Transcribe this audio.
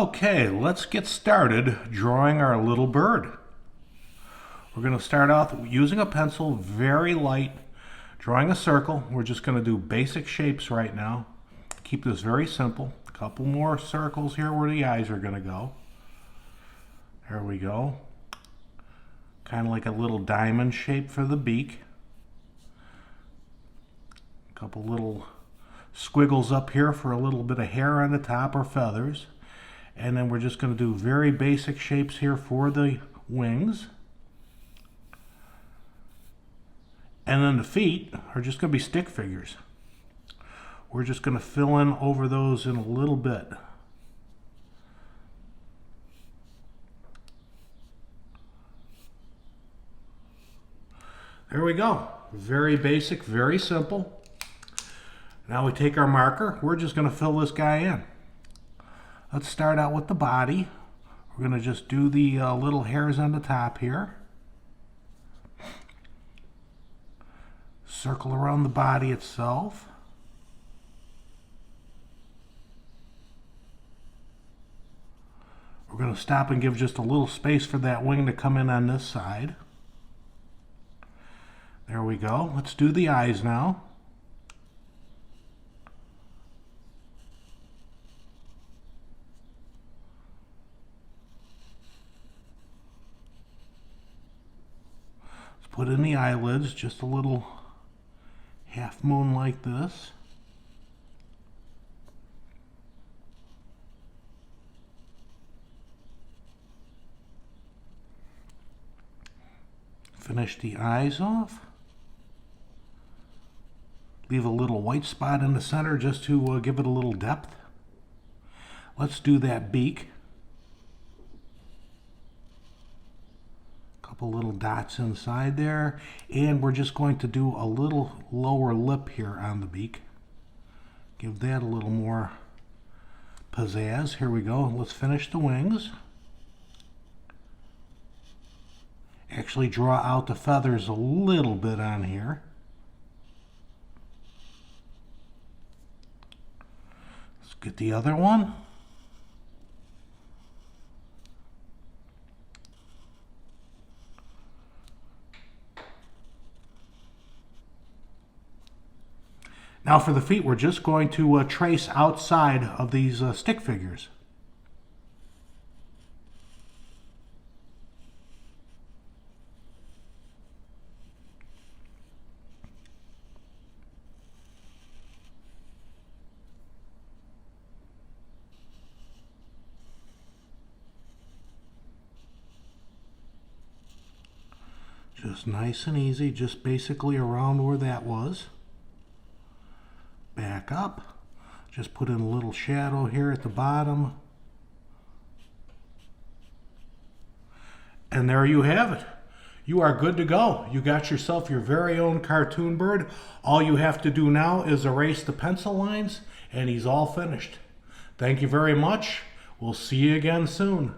Okay, let's get started drawing our little bird. We're going to start out using a pencil, very light, drawing a circle. We're just going to do basic shapes right now. Keep this very simple. A couple more circles here where the eyes are going to go. There we go. Kind of like a little diamond shape for the beak. A couple little squiggles up here for a little bit of hair on the top or feathers. And then we're just going to do very basic shapes here for the wings. And then the feet are just going to be stick figures. We're just going to fill in over those in a little bit. There we go. Very basic, very simple. Now we take our marker. We're just going to fill this guy in. Let's start out with the body. We're going to just do the little hairs on the top here. Circle around the body itself. We're going to stop and give just a little space for that wing to come in on this side. There we go. Let's do the eyes now. Put in the eyelids, just a little half moon like this. Finish the eyes off. Leave a little white spot in the center just to give it a little depth. Let's do that beak. Couple little dots inside there, and we're just going to do a little lower lip here on the beak. Give that a little more pizzazz. Here we go. Let's finish the wings. Actually draw out the feathers a little bit on here. Let's get the other one. Now for the feet, we're just going to trace outside of these stick figures. Just nice and easy, just basically around where that was. Back up, just put in a little shadow here at the bottom, and there you have it. You are good to go. You got yourself your very own cartoon bird. All you have to do now is erase the pencil lines and he's all finished. Thank you very much. We'll see you again soon.